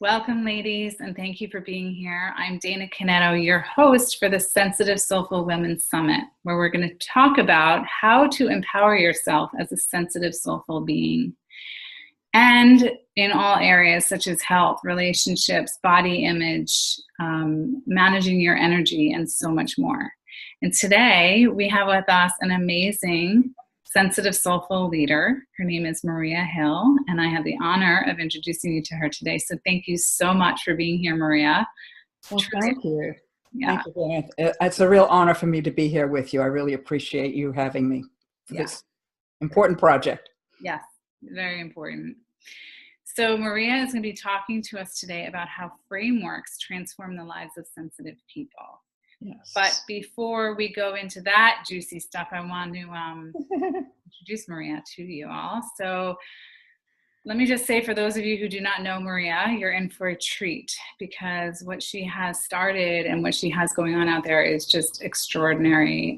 Welcome, ladies, and thank you for being here. I'm Dana Canetto, your host for the Sensitive Soulful Women Summit, where we're going to talk about how to empower yourself as a sensitive, soulful being. And in all areas such as health, relationships, body image, managing your energy, and so much more. And today we have with us an amazing sensitive, soulful leader. Her name is Maria Hill, and I have the honor of introducing you to her today. So thank you so much for being here, Maria. Well, thank you. Yeah. Thank you, Dana. It's a real honor for me to be here with you. I really appreciate you having me for this important project. Yes, very important. So Maria is going to be talking to us today about how frameworks transform the lives of sensitive people. Yes. But before we go into that juicy stuff, I want to introduce Maria to you all. So let me just say, for those of you who do not know Maria, you're in for a treat, because what she has started and what she has going on out there is just extraordinary.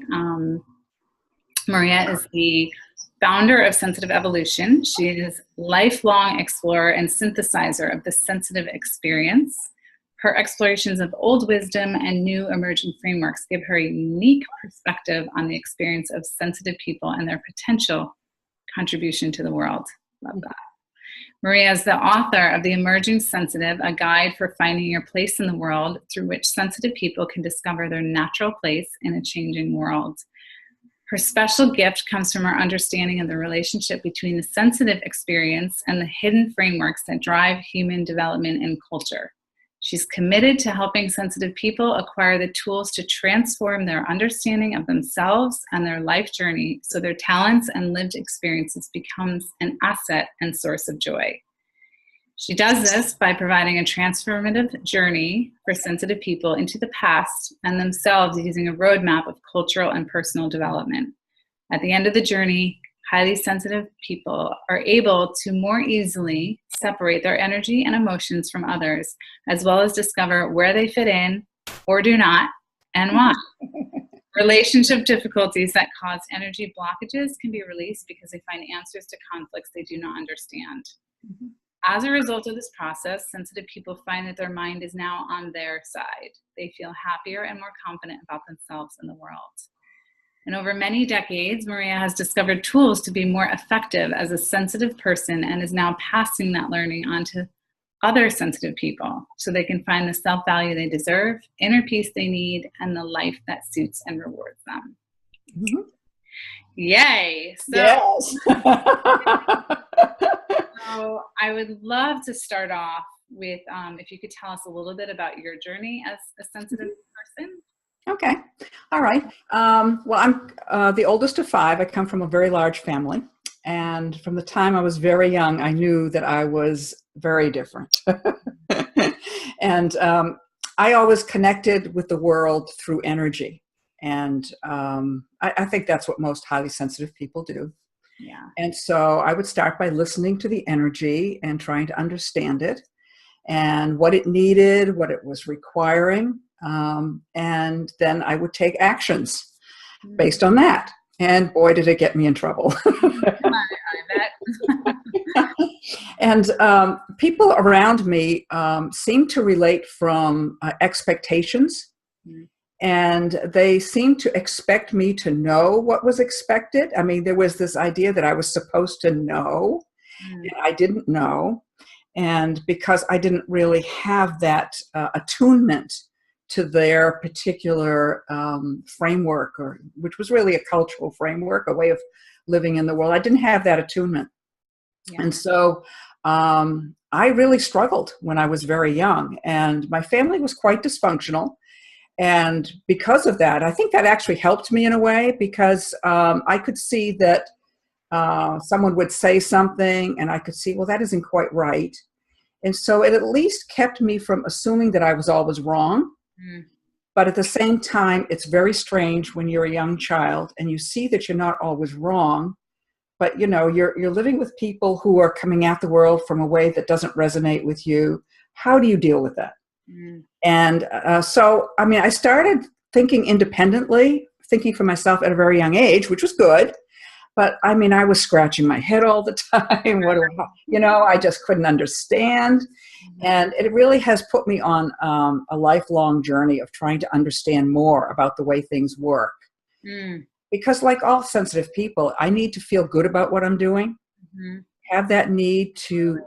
Maria is the founder of Sensitive Evolution. She is lifelong explorer and synthesizer of the sensitive experience. Her explorations of old wisdom and new emerging frameworks give her a unique perspective on the experience of sensitive people and their potential contribution to the world. Love that. Maria is the author of The Emerging Sensitive, a guide for finding your place in the world, through which sensitive people can discover their natural place in a changing world. Her special gift comes from her understanding of the relationship between the sensitive experience and the hidden frameworks that drive human development and culture. She's committed to helping sensitive people acquire the tools to transform their understanding of themselves and their life journey, so their talents and lived experiences becomes an asset and source of joy. She does this by providing a transformative journey for sensitive people into the past and themselves, using a roadmap of cultural and personal development. At the end of the journey, highly sensitive people are able to more easily separate their energy and emotions from others, as well as discover where they fit in or do not, and why. Relationship difficulties that cause energy blockages can be released because they find answers to conflicts they do not understand. Mm-hmm. As a result of this process, sensitive people find that their mind is now on their side. They feel happier and more confident about themselves and the world. And over many decades, Maria has discovered tools to be more effective as a sensitive person, and is now passing that learning on to other sensitive people so they can find the self-value they deserve, inner peace they need, and the life that suits and rewards them. Mm-hmm. Yay! Yes. So I would love to start off with, if you could tell us a little bit about your journey as a sensitive person. Okay. All right. Well, I'm the oldest of five. I come from a very large family. And from the time I was very young, I knew that I was very different. And I always connected with the world through energy. And I think that's what most highly sensitive people do. Yeah. And so I would start by listening to the energy and trying to understand it and what it needed, what it was requiring. And then I would take actions based on that. And boy, did it get me in trouble. I bet. And people around me seem to relate from expectations. Mm-hmm. And they seemed to expect me to know what was expected. I mean, there was this idea that I was supposed to know, and I didn't know. And because I didn't really have that attunement to their particular framework, which was really a cultural framework, a way of living in the world, I didn't have that attunement. Yeah. And so I really struggled when I was very young, and my family was quite dysfunctional. And because of that, I think that actually helped me in a way, because I could see that someone would say something and I could see, well, that isn't quite right. And so it at least kept me from assuming that I was always wrong. Mm. But at the same time, it's very strange when you're a young child and you see that you're not always wrong, but you know, you're living with people who are coming at the world from a way that doesn't resonate with you. How do you deal with that? Mm. And so, I mean, I started thinking independently, thinking for myself at a very young age, which was good. But I mean, I was scratching my head all the time. I just couldn't understand. And it really has put me on a lifelong journey of trying to understand more about the way things work. Mm. Because like all sensitive people, I need to feel good about what I'm doing, have that need to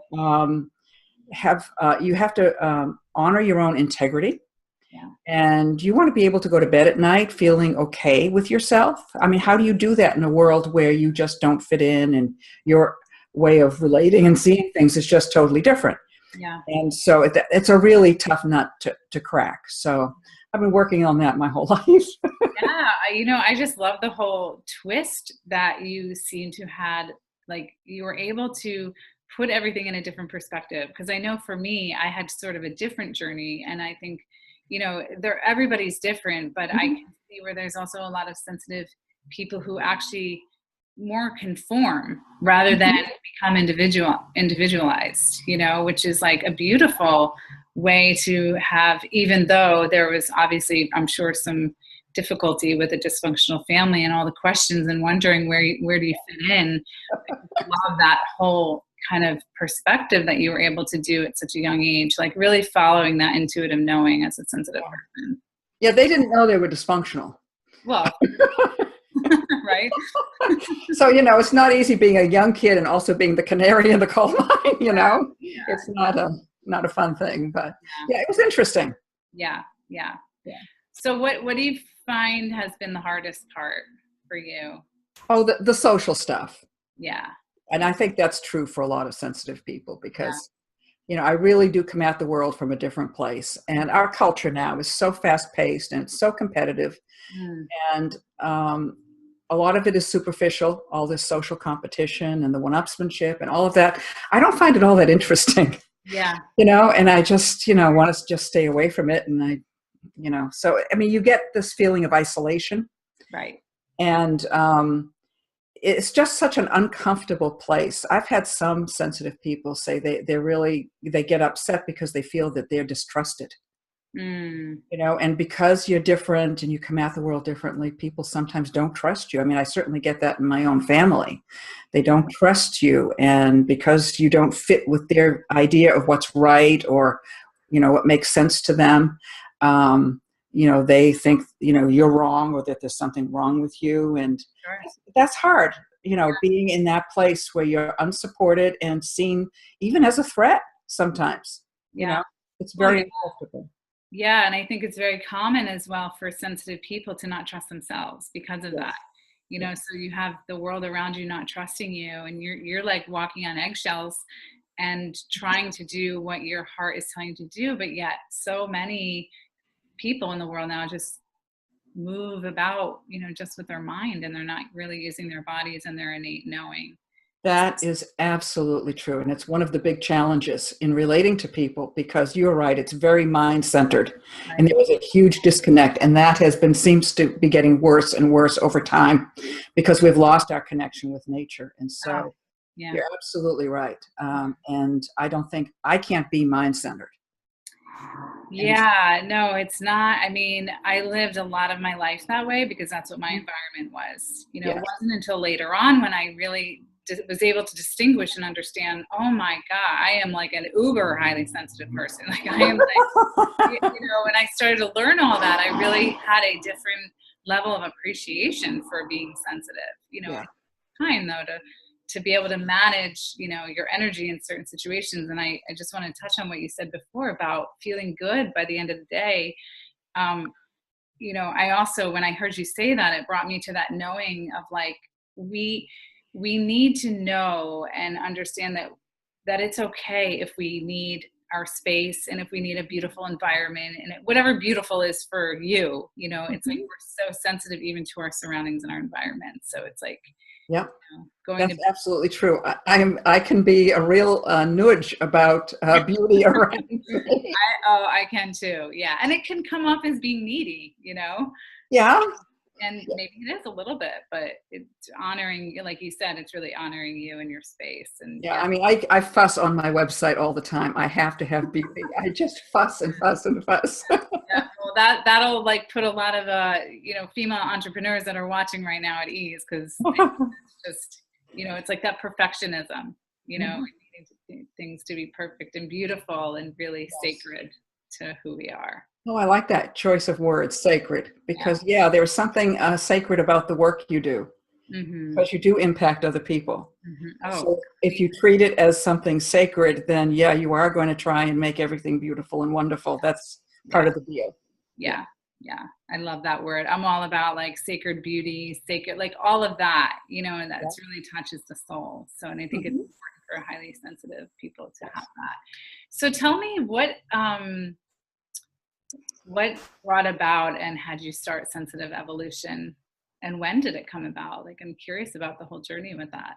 you have to honor your own integrity. Yeah. And you want to be able to go to bed at night feeling okay with yourself. I mean, how do you do that in a world where you just don't fit in and your way of relating and seeing things is just totally different? Yeah. And so it's a really tough nut to crack. So I've been working on that my whole life. Yeah, I just love the whole twist that you seem to had. Like, you were able to put everything in a different perspective. Because I know for me, I had sort of a different journey, and I think everybody's different, but I can see where there's also a lot of sensitive people who actually more conform rather than become individualized, which is like a beautiful way to have, even though there was obviously, I'm sure, some difficulty with a dysfunctional family and all the questions and wondering where do you fit in. I love that whole kind of perspective that you were able to do at such a young age, like really following that intuitive knowing as a sensitive person. Yeah, they didn't know they were dysfunctional. Well, right? So, it's not easy being a young kid and also being the canary in the coal mine, Yeah. It's not a fun thing, but yeah, it was interesting. Yeah. So what do you find has been the hardest part for you? Oh, the social stuff. Yeah. And I think that's true for a lot of sensitive people because, I really do come at the world from a different place. And our culture now is so fast paced and it's so competitive. And a lot of it is superficial, all this social competition and the one-upsmanship and all of that. I don't find it all that interesting. Yeah. And I just, want to just stay away from it. And so, I mean, you get this feeling of isolation. Right. And it's just such an uncomfortable place. I've had some sensitive people say they get upset because they feel that they're distrusted. And because you're different and you come at the world differently, people sometimes don't trust you. I mean, I certainly get that in my own family. They don't trust you. And because you don't fit with their idea of what's right or, what makes sense to them, they think, you're wrong or that there's something wrong with you. And that's hard, being in that place where you're unsupported and seen even as a threat sometimes, it's very uncomfortable. Yeah. And I think it's very common as well for sensitive people to not trust themselves because of that. So you have the world around you not trusting you and you're like walking on eggshells and trying to do what your heart is telling you to do. But yet so many people in the world now just move about, just with their mind, and they're not really using their bodies and their innate knowing. That is absolutely true. And it's one of the big challenges in relating to people because you're right, it's very mind-centered. Right. And there was a huge disconnect. And that seems to be getting worse and worse over time because we've lost our connection with nature. And so you're absolutely right. And I can't be mind-centered. Yeah, no, it's not. I mean, I lived a lot of my life that way because that's what my environment was. It wasn't until later on when I really was able to distinguish and understand, oh my God, I am like an uber highly sensitive person. Like I am like, when I started to learn all that, I really had a different level of appreciation for being sensitive, at the time though, to be able to manage, your energy in certain situations. And I just want to touch on what you said before about feeling good by the end of the day. I also, when I heard you say that, it brought me to that knowing of like, we need to know and understand that it's okay if we need our space and if we need a beautiful environment and whatever beautiful is for you, it's like we're so sensitive even to our surroundings and our environment. So it's like, that's absolutely true. I can be a real nudge about beauty around me. I can too. Yeah. And it can come off as being needy, Yeah. And maybe it is a little bit, but it's honoring, like you said, it's really honoring you and your space. And I mean, I fuss on my website all the time. I have to have beauty. I just fuss and fuss and fuss. Yeah, well, that'll like put a lot of female entrepreneurs that are watching right now at ease, because just it's like that perfectionism, needing things to be perfect and beautiful and really sacred to who we are. Oh, I like that choice of words, sacred, because there's something sacred about the work you do, because you do impact other people. So if you treat it as something sacred, then you are going to try and make everything beautiful and wonderful. That's part of the deal. Yeah. I love that word. I'm all about like sacred beauty, sacred, like all of that, and that's really touches the soul. So, and I think it's important for highly sensitive people to have that. So tell me what brought about and had you start Sensitive Evolution, and when did it come about? Like, I'm curious about the whole journey with that.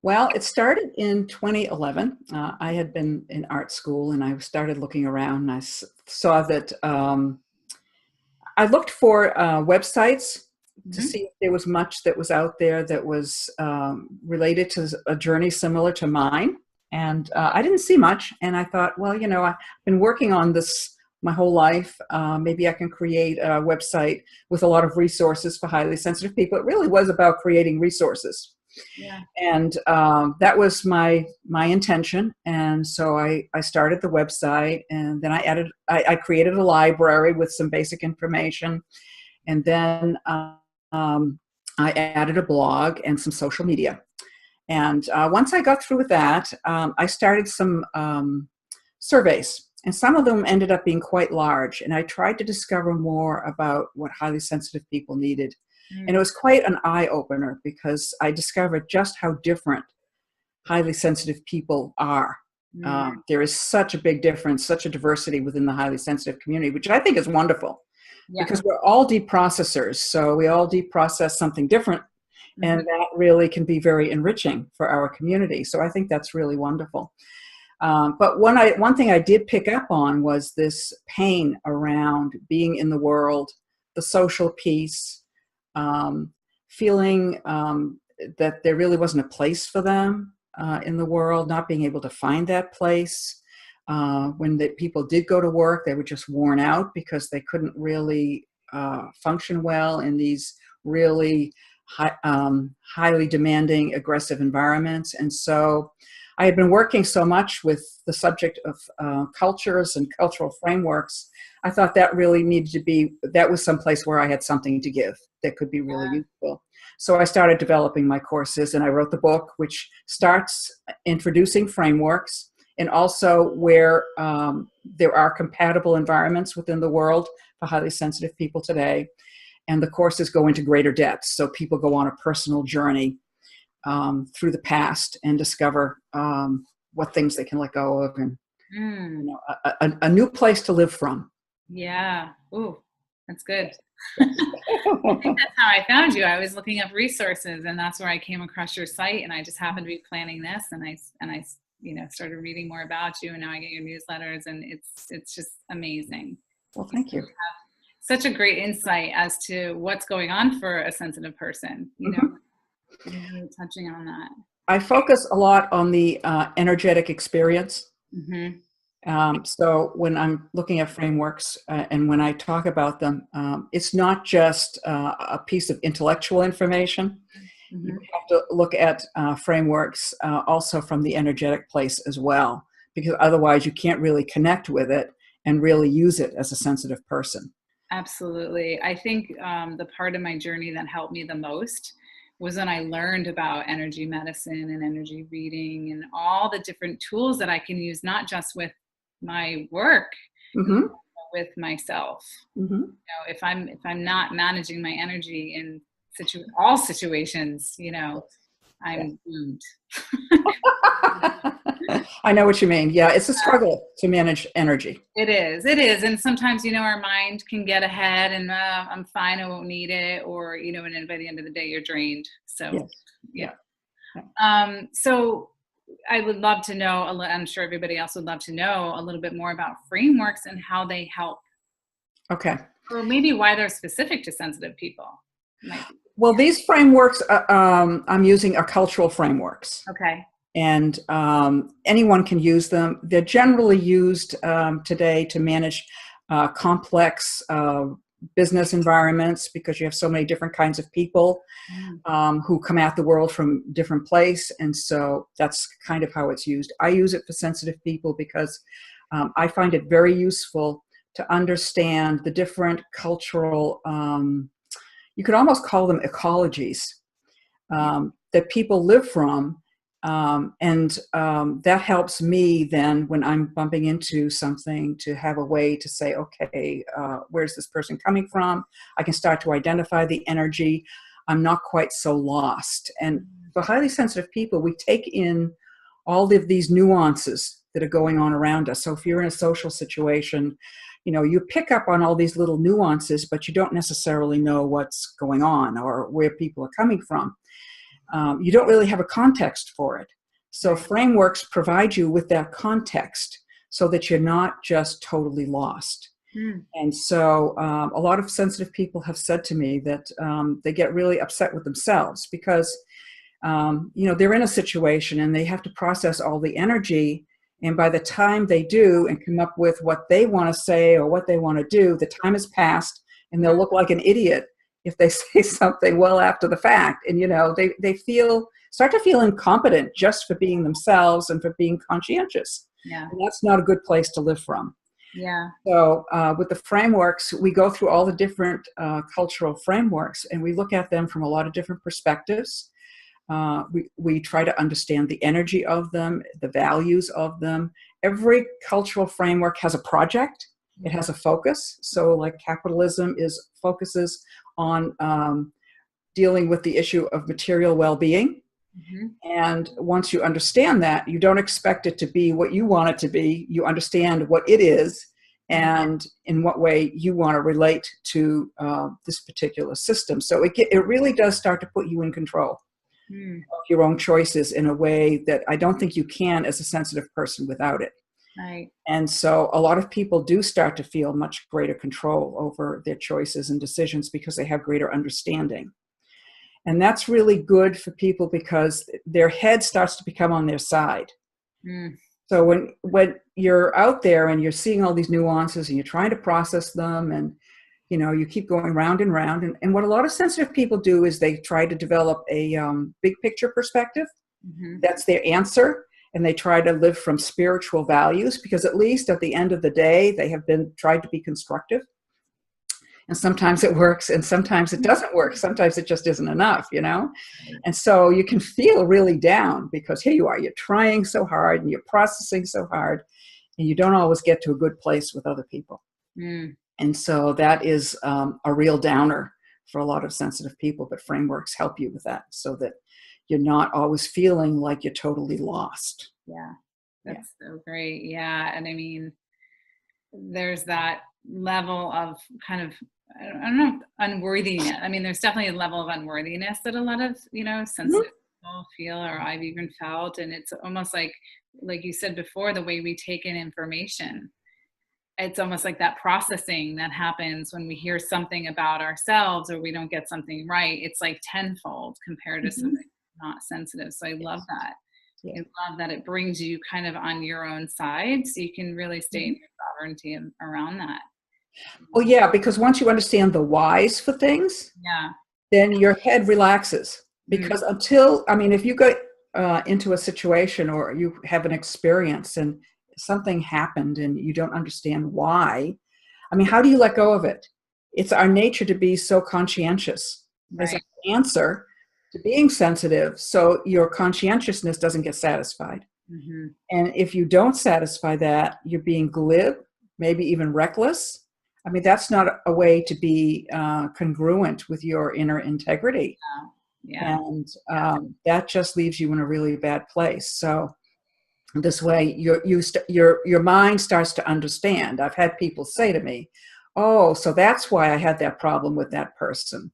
Well, it started in 2011. I had been in art school, and I started looking around, and I saw that I looked for websites to see if there was much that was out there that was related to a journey similar to mine. And I didn't see much. And I thought, well, I've been working on this my whole life. Maybe I can create a website with a lot of resources for highly sensitive people. It really was about creating resources. Yeah. And that was my intention. And so I started the website, and then I created a library with some basic information. And then I added a blog and some social media. And once I got through with that, I started some surveys. And some of them ended up being quite large. And I tried to discover more about what highly sensitive people needed. And it was quite an eye-opener, because I discovered just how different highly sensitive people are. There is such a big difference, such a diversity within the highly sensitive community, which I think is wonderful, because we're all deep processors. So we all deep process something different, and that really can be very enriching for our community. So I think that's really wonderful. But one thing I did pick up on was this pain around being in the world, the social piece, feeling that there really wasn't a place for them in the world, not being able to find that place. When the people did go to work, they were just worn out because they couldn't really function well in these really highly demanding, aggressive environments. And so I had been working so much with the subject of cultures and cultural frameworks. I thought that really needed to be, that was someplace where I had something to give that could be really useful. So I started developing my courses, and I wrote the book, which starts introducing frameworks, and also where there are compatible environments within the world for highly sensitive people today. And the courses go into greater depth, so people go on a personal journey through the past and discover what things they can let go of, and a new place to live from. Yeah. Ooh, that's good. I think that's how I found you. I was looking up resources, and that's where I came across your site, and I just happened to be planning this, and I started reading more about you, and now I get your newsletters, and it's just amazing. Well, thank you. Such a great insight as to what's going on for a sensitive person, really touching on that. I focus a lot on the energetic experience. So when I'm looking at frameworks and when I talk about them, it's not just a piece of intellectual information. You have to look at frameworks also from the energetic place as well, because otherwise you can't really connect with it and really use it as a sensitive person. Absolutely. I think the part of my journey that helped me the most was when I learned about energy medicine and energy reading and all the different tools that I can use, not just with my work, but with myself. If I'm not managing my energy in all situations, I'm doomed. I know what you mean. Yeah, it's a struggle to manage energy. It is. And sometimes, our mind can get ahead and I'm fine, I won't need it. Or, and then by the end of the day, you're drained. So, so I would love to know, I'm sure everybody else would love to know a little bit more about frameworks and how they help. Okay. Or maybe why they're specific to sensitive people. Well, these frameworks I'm using are cultural frameworks. Okay. And anyone can use them. They're generally used today to manage complex business environments because you have so many different kinds of people who come at the world from different place. And so that's kind of how it's used. I use it for sensitive people because I find it very useful to understand the different cultural, you could almost call them ecologies that people live from. That helps me then when I'm bumping into something to have a way to say, okay, where's this person coming from? I can start to identify the energy. I'm not quite so lost. And for highly sensitive people, we take in all of these nuances that are going on around us. So if you're in a social situation, you pick up on all these little nuances, but you don't necessarily know what's going on or where people are coming from. You don't really have a context for it. So frameworks provide you with that context so that you're not just totally lost. And so a lot of sensitive people have said to me that they get really upset with themselves because, they're in a situation and they have to process all the energy. And by the time they do and come up with what they want to say or what they want to do, the time has passed and they'll look like an idiot if they say something well after the fact. And, they start to feel incompetent just for being themselves and for being conscientious. Yeah. And that's not a good place to live from. Yeah. So with the frameworks, we go through all the different cultural frameworks and we look at them from a lot of different perspectives. We try to understand the energy of them, the values of them. Every cultural framework has a project. It has a focus. So like capitalism focuses on dealing with the issue of material well-being. And once you understand that, you don't expect it to be what you want it to be. You understand what it is and in what way you want to relate to this particular system. So it really does start to put you in control of your own choices in a way that I don't think you can as a sensitive person without it. Right. And so a lot of people do start to feel much greater control over their choices and decisions because they have greater understanding. And that's really good for people because their head starts to become on their side. So when you're out there and you're seeing all these nuances and you're trying to process them and you keep going round and round. And what a lot of sensitive people do is they try to develop a big picture perspective. That's their answer. And they try to live from spiritual values because at least at the end of the day, they have tried to be constructive. And sometimes it works and sometimes it doesn't work. Sometimes it just isn't enough, And so you can feel really down because here you are, you're trying so hard and you're processing so hard and you don't always get to a good place with other people. And so that is a real downer for a lot of sensitive people, but frameworks help you with that so that you're not always feeling like you're totally lost. Yeah, that's so great. Yeah. And I mean, there's that level of kind of, I don't know, unworthiness. I mean, there's definitely a level of unworthiness that a lot of, sensitive people feel, or I've even felt. And it's almost like you said before, the way we take in information. It's almost like that processing that happens when we hear something about ourselves or we don't get something right. It's like tenfold compared to something not sensitive. So I love that. I love that it brings you kind of on your own side so you can really stay in your sovereignty around that. Well, yeah, because once you understand the whys for things, then your head relaxes. Because if you go into a situation or you have an experience and something happened and you don't understand why, how do you let go of it? It's our nature to be so conscientious as an answer to being sensitive, so your conscientiousness doesn't get satisfied. And if you don't satisfy that, you're being glib, maybe even reckless. That's not a way to be congruent with your inner integrity. And that just leaves you in a really bad place. So this way, your mind starts to understand. I've had people say to me, oh, so that's why I had that problem with that person.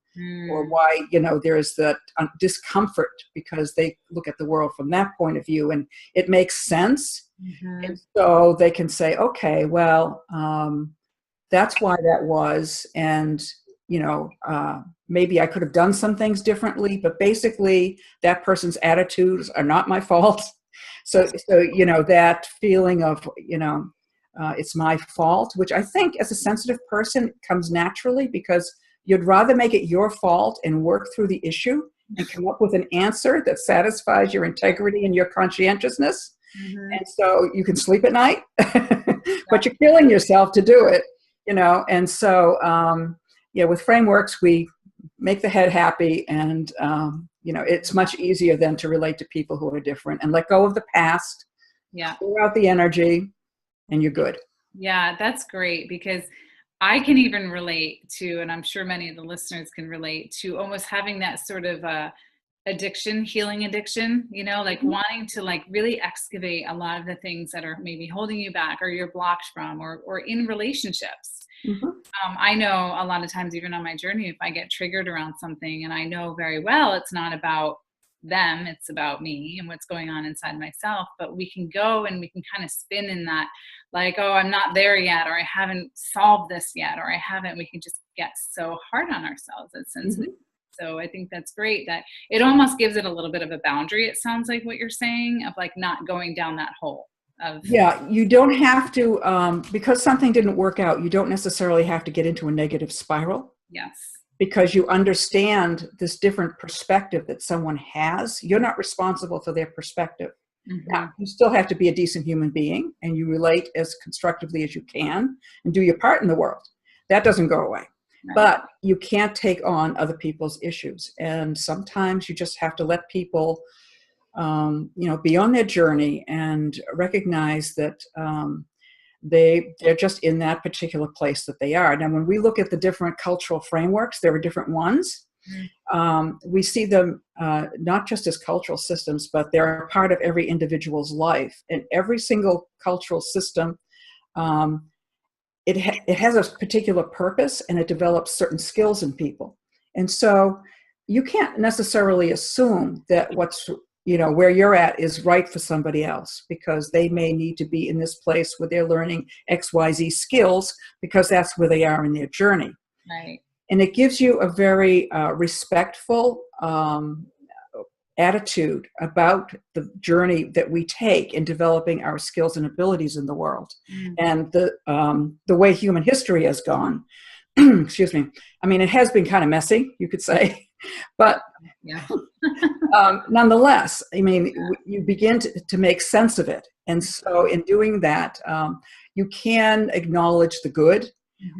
Or why, there is that discomfort because they look at the world from that point of view and it makes sense. And so they can say, okay, well, that's why that was. And, maybe I could have done some things differently, but basically that person's attitudes are not my fault. So that feeling of, it's my fault, which I think as a sensitive person comes naturally because you'd rather make it your fault and work through the issue and come up with an answer that satisfies your integrity and your conscientiousness. Mm-hmm. And so you can sleep at night, but you're killing yourself to do it, you know. And so, yeah, with frameworks, we make the head happy, and you know, it's much easier then to relate to people who are different and let go of the past, clear out the energy, and you're good. Yeah, that's great, because I can even relate to, and I'm sure many of the listeners can relate to, almost having that sort of addiction, healing addiction, you know, like wanting to like really excavate a lot of the things that are maybe holding you back or you're blocked from, or in relationships. I know a lot of times, even on my journey, if I get triggered around something and I know very well it's not about them, it's about me and what's going on inside myself, but we can go and we can kind of spin in that, like, oh, I'm not there yet, or I haven't solved this yet, or we can just get so hard on ourselves as sensitive. So I think that's great that it almost gives it a little bit of a boundary. It sounds like what you're saying, of like not going down that hole. Yeah, you don't have to, because something didn't work out, you don't necessarily have to get into a negative spiral. Yes. Because you understand this different perspective that someone has. You're not responsible for their perspective. Now, you still have to be a decent human being, and you relate as constructively as you can and do your part in the world. That doesn't go away. Right. But you can't take on other people's issues. And sometimes you just have to let people you know, be on their journey and recognize that they're just in that particular place that they are. Now, when we look at the different cultural frameworks, there are different ones. We see them not just as cultural systems, but they're a part of every individual's life. And every single cultural system, it has a particular purpose, and it develops certain skills in people. And so you can't necessarily assume that what's, you know, where you're at is right for somebody else, because they may need to be in this place where they're learning XYZ skills because that's where they are in their journey. Right. And it gives you a very respectful attitude about the journey that we take in developing our skills and abilities in the world. And the way human history has gone, excuse me, I mean, it has been kind of messy, you could say, but nonetheless, I mean, you begin to make sense of it. And so in doing that, you can acknowledge the good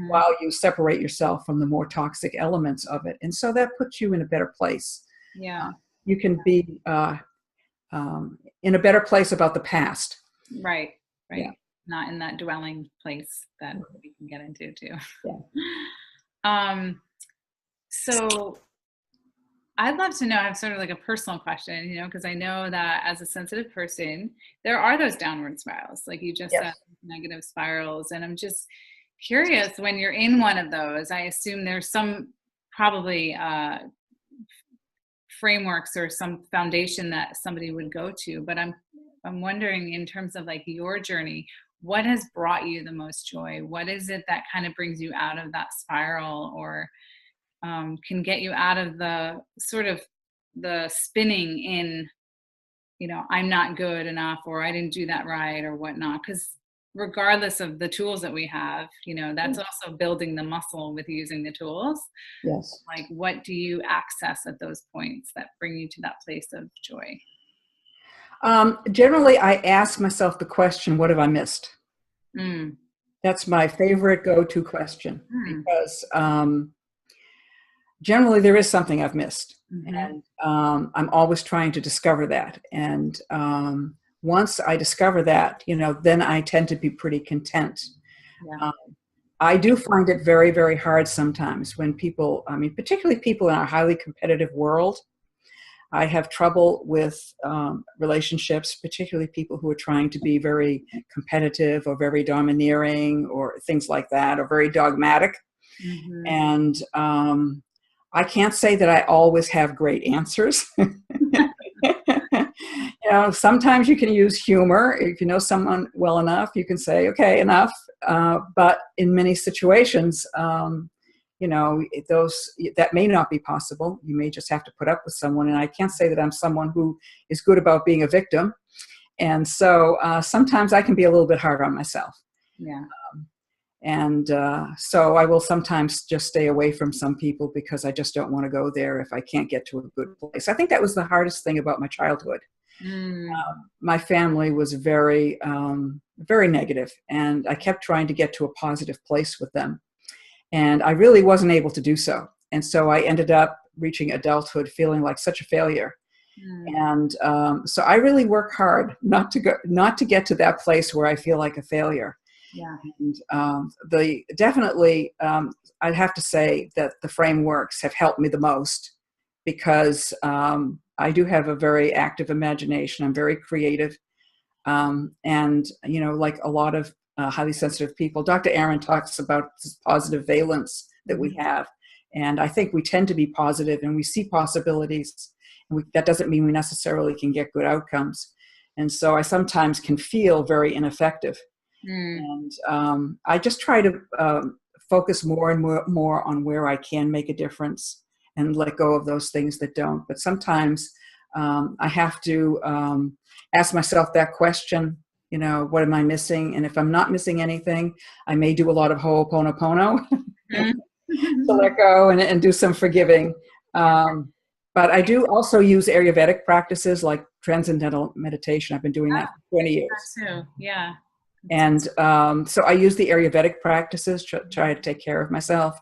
while you separate yourself from the more toxic elements of it. And so that puts you in a better place. Yeah. You can be in a better place about the past. Right. Right. Yeah. Not in that dwelling place that we can get into too. Yeah. So I'd love to know, I have sort of like a personal question, you know, because I know that as a sensitive person, there are those downward spirals, like you just said, negative spirals. And I'm just curious, when you're in one of those, I assume there's some probably frameworks or some foundation that somebody would go to. But I'm wondering, in terms of like your journey, what has brought you the most joy? What is it that kind of brings you out of that spiral, or can get you out of the sort of the spinning in, you know, I'm not good enough, or I didn't do that right, or whatnot? Because regardless of the tools that we have, you know, that's also building the muscle with using the tools. Yes. Like, what do you access at those points that bring you to that place of joy? Generally, I ask myself the question, what have I missed? That's my favorite go-to question, because generally there is something I've missed. And I'm always trying to discover that. And once I discover that, you know, then I tend to be pretty content. I do find it very, very hard sometimes when people, I mean, particularly people in our highly competitive world, I have trouble with relationships, particularly people who are trying to be very competitive or very domineering or things like that, or very dogmatic. And I can't say that I always have great answers. You know, sometimes you can use humor. If you know someone well enough, you can say, okay, enough. But in many situations, you know, that may not be possible. You may just have to put up with someone. And I can't say that I'm someone who is good about being a victim. And so sometimes I can be a little bit hard on myself. Yeah. And so I will sometimes just stay away from some people because I just don't want to go there if I can't get to a good place. I think that was the hardest thing about my childhood. Mm. My family was very, very negative, and I kept trying to get to a positive place with them. And I really wasn't able to do so. And so I ended up reaching adulthood feeling like such a failure. Mm. And so I really work hard not to get to that place where I feel like a failure. Yeah. And I'd have to say that the frameworks have helped me the most because I do have a very active imagination. I'm very creative. And, like a lot of highly sensitive people, Dr. Aaron talks about this positive valence that we have. And I think we tend to be positive and we see possibilities. And that doesn't mean we necessarily can get good outcomes. And so I sometimes can feel very ineffective. And I just try to focus more and more on where I can make a difference and let go of those things that don't. But sometimes I have to ask myself that question, what am I missing? And if I'm not missing anything, I may do a lot of Ho'oponopono to let go and do some forgiving. But I do also use Ayurvedic practices like transcendental meditation. I've been doing that for 20 years. That too. Yeah. And so I use the Ayurvedic practices to try to take care of myself.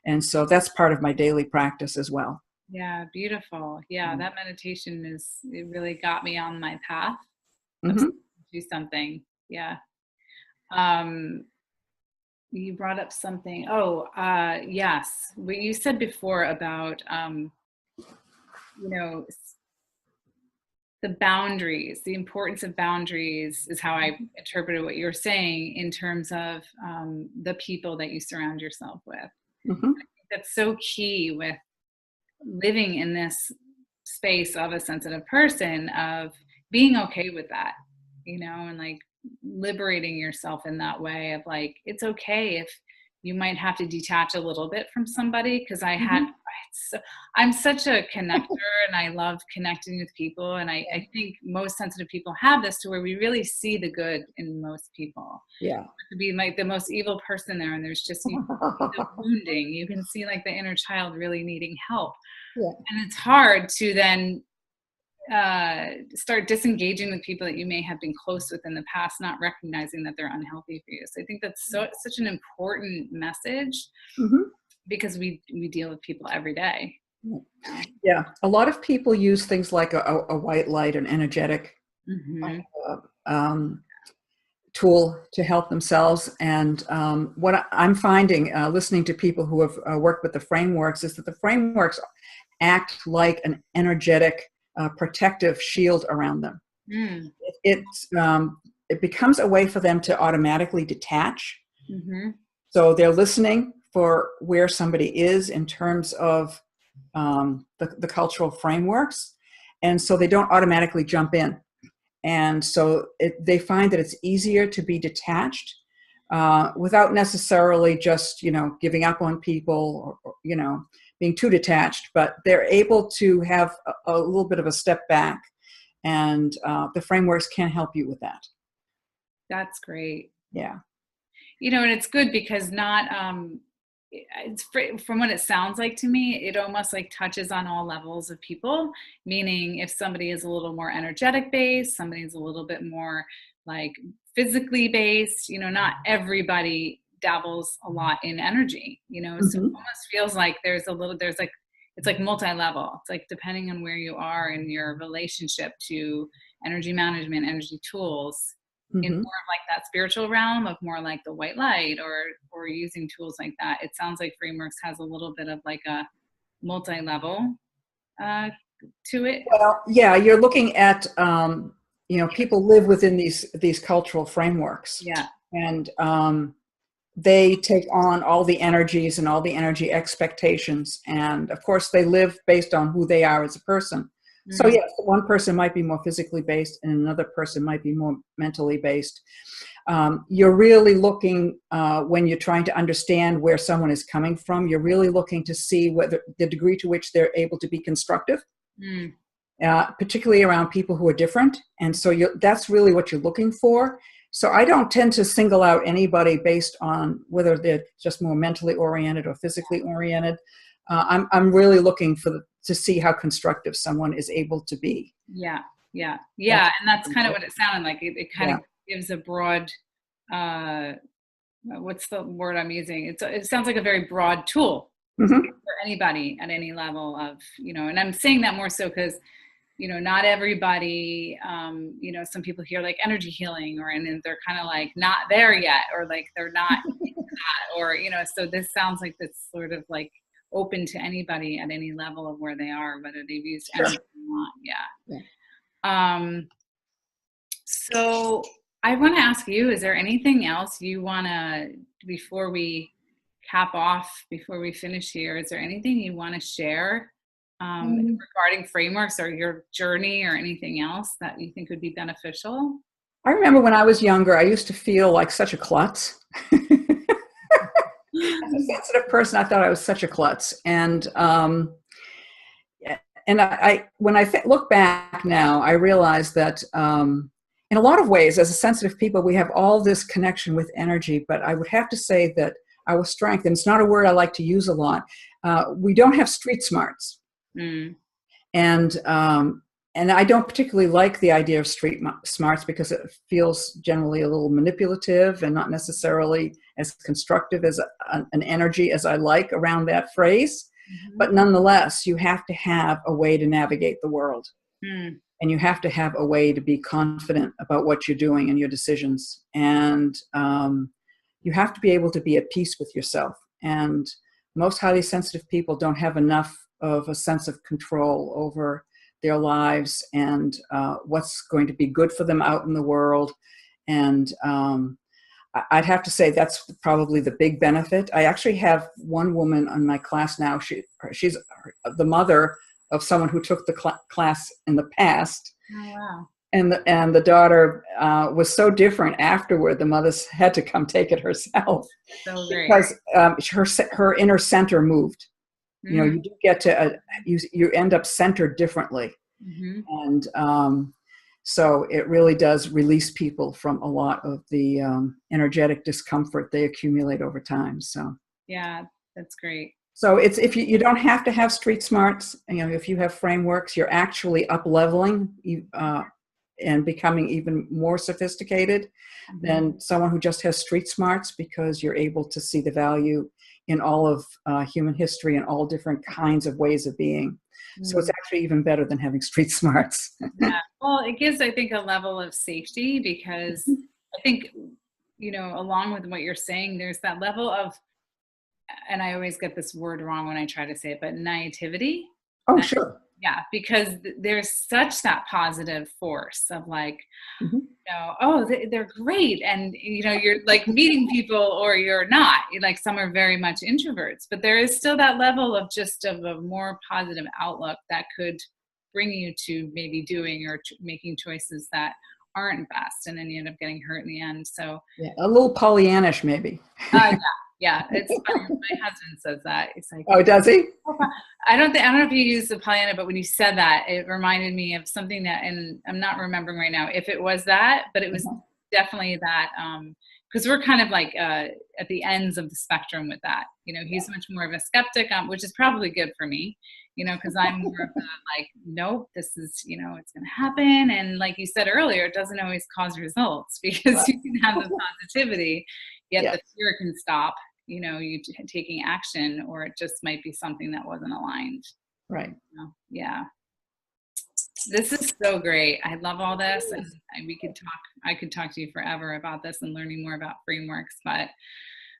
And so that's part of my daily practice as well. Yeah, beautiful. Yeah, that meditation it really got me on my path of Mm-hmm. do something. Yeah. You brought up something. Oh, yes. What you said before about, the boundaries, the importance of boundaries is how I interpreted what you're saying in terms of the people that you surround yourself with. Mm-hmm. I think that's so key with living in this space of a sensitive person, of being okay with that, and like liberating yourself in that way of like, it's okay if you might have to detach a little bit from somebody, because I'm such a connector and I love connecting with people. And I think most sensitive people have this to where we really see the good in most people. Yeah. To be like the most evil person there, and there's just you can see the wounding. You can see like the inner child really needing help. Yeah. And it's hard to then start disengaging with people that you may have been close with in the past, not recognizing that they're unhealthy for you. So I think that's such an important message, because we deal with people every day. Yeah. A lot of people use things like a white light, an energetic tool to help themselves. And what I'm finding, listening to people who have worked with the frameworks, is that the frameworks act like an energetic protective shield around them. It becomes a way for them to automatically detach. So they're listening for where somebody is in terms of the cultural frameworks, and so they don't automatically jump in. And so they find that it's easier to be detached without necessarily just giving up on people or being too detached, but they're able to have a little bit of a step back, and the frameworks can help you with that. That's great. Yeah. And it's good because it's from what it sounds like to me, it almost like touches on all levels of people, meaning if somebody is a little more energetic based, somebody's a little bit more like physically based, not everybody dabbles a lot in energy, so it almost feels like it's like multi-level. It's like depending on where you are in your relationship to energy management, energy tools, in more of like that spiritual realm of more like the white light or using tools like that. It sounds like frameworks has a little bit of like a multi-level to it. Well, yeah, you're looking at people live within these cultural frameworks. Yeah. And they take on all the energies and all the energy expectations, and of course they live based on who they are as a person. So yes, one person might be more physically based and another person might be more mentally based. You're really looking, when you're trying to understand where someone is coming from, you're really looking to see whether the degree to which they're able to be constructive, particularly around people who are different. And so that's really what you're looking for. So I don't tend to single out anybody based on whether they're just more mentally oriented or physically oriented. I'm really looking to see how constructive someone is able to be. Yeah, yeah, That's and that's kind of what it sounded like. It kind yeah. of gives a broad, what's the word I'm using? It sounds like a very broad tool Mm-hmm. for anybody at any level of, and I'm saying that more so because, not everybody, some people hear like energy healing and they're kind of like not there yet, or like they're not that, or, so this sounds like it's sort of like open to anybody at any level of where they are, whether they've used energy or not. Yeah. So I want to ask you, is there anything else you want to, before we cap off, before we finish here, is there anything you want to share regarding frameworks or your journey or anything else that you think would be beneficial? I remember when I was younger, I used to feel like such a klutz. As a sensitive person, I thought I was such a klutz. And when I look back now, I realize that in a lot of ways, as a sensitive people, we have all this connection with energy, but I would have to say that our strength, and it's not a word I like to use a lot, we don't have street smarts. Mm. And I don't particularly like the idea of street smarts because it feels generally a little manipulative and not necessarily as constructive as an energy as I like around that phrase. Mm-hmm. But nonetheless, you have to have a way to navigate the world. Mm. And you have to have a way to be confident about what you're doing and your decisions. And you have to be able to be at peace with yourself. And most highly sensitive people don't have enough of a sense of control over their lives and what's going to be good for them out in the world. And I'd have to say that's probably the big benefit. I actually have one woman on my class now. She's the mother of someone who took the class in the past. Oh, wow. And the daughter was so different afterward. The mother's had to come take it herself. So great. Because her inner center moved. Mm-hmm. You do get to you end up centered differently. Mm-hmm. And so it really does release people from a lot of the energetic discomfort they accumulate over time. So yeah, that's great. So it's if you don't have to have street smarts. If you have frameworks, you're actually up leveling and becoming even more sophisticated mm-hmm. than someone who just has street smarts, because you're able to see the value in all of human history and all different kinds of ways of being. Mm-hmm. So it's actually even better than having street smarts. Yeah. Well, it gives, I think, a level of safety, because mm-hmm. I think, along with what you're saying, there's that level of, and I always get this word wrong when I try to say it, but naivety. Oh, sure. Yeah, because there's such that positive force of like, mm-hmm. They're great. And, you're like meeting people or you're not. Like some are very much introverts, but there is still that level of just of a more positive outlook that could bring you to maybe doing or making choices that aren't best. And then you end up getting hurt in the end. So yeah, a little Pollyannish maybe. Yeah, it's funny. My husband says that. It's like, oh, does he? I don't know if you use the Pollyanna, but when you said that, it reminded me of something that, and I'm not remembering right now if it was that, but it was mm-hmm. definitely that, because we're kind of like at the ends of the spectrum with that. He's much more of a skeptic, which is probably good for me, because I'm more of the like, nope, this is, it's going to happen. And like you said earlier, it doesn't always cause results, because you can have the positivity, yet the fear can stop. You taking action, or it just might be something that wasn't aligned. Right. Yeah. This is so great. I love all this, and I could talk to you forever about this and learning more about frameworks, but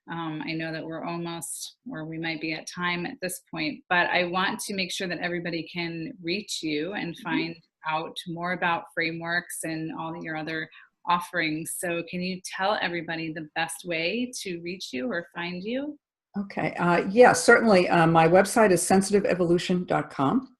I know that we're almost, or we might be at time at this point, but I want to make sure that everybody can reach you and find mm-hmm. out more about frameworks and all your other offerings. So can you tell everybody the best way to reach you or find you? Okay. Yeah, certainly. My website is sensitiveevolution.com.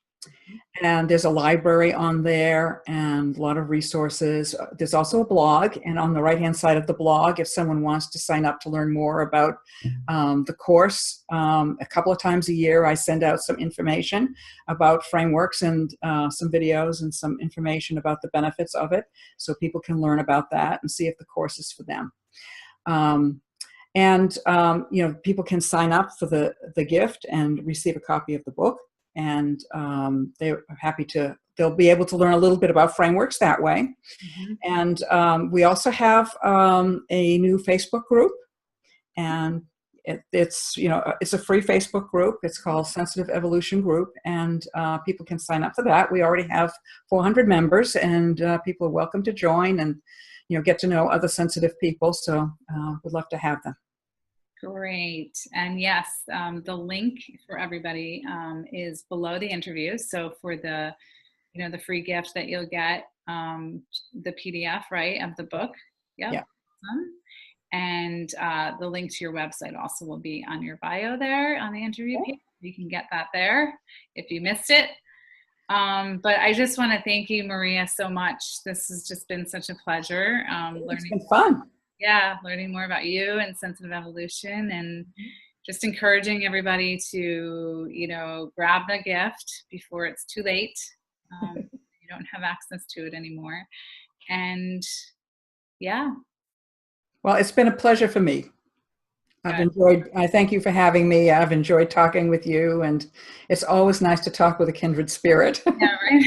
And there's a library on there and a lot of resources. There's also a blog, and on the right-hand side of the blog, if someone wants to sign up to learn more about the course, a couple of times a year I send out some information about frameworks and some videos and some information about the benefits of it, so people can learn about that and see if the course is for them. People can sign up for the gift and receive a copy of the book. And they're happy to, they'll be able to learn a little bit about frameworks that way. And we also have a new Facebook group, and it's a free Facebook group. It's called Sensitive Evolution Group, and people can sign up for that. We already have 400 members, and people are welcome to join and get to know other sensitive people. So we'd love to have them. Great. And yes, the link for everybody is below the interview. So for the, the free gift that you'll get, the PDF, right, of the book. Yep. Yeah. And the link to your website also will be on your bio there on the interview page. You can get that there if you missed it. But I just want to thank you, Maria, so much. This has just been such a pleasure. It's been fun. Yeah, learning more about you and sensitive evolution, and just encouraging everybody to, grab the gift before it's too late. You don't have access to it anymore. And yeah. Well, it's been a pleasure for me. I thank you for having me. I've enjoyed talking with you, and it's always nice to talk with a kindred spirit. Yeah, right.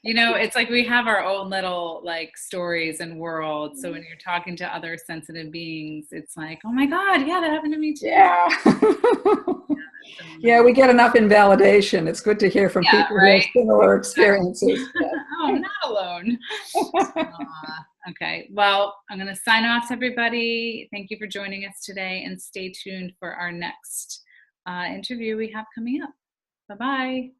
It's like we have our own little stories and worlds. So when you're talking to other sensitive beings, it's like, oh my God, yeah, that happened to me too. Yeah. Yeah, we get enough invalidation. It's good to hear from people who have similar experiences. Yeah. Oh, I'm not alone. Okay, well, I'm going to sign off, everybody. Thank you for joining us today, and stay tuned for our next interview we have coming up. Bye-bye.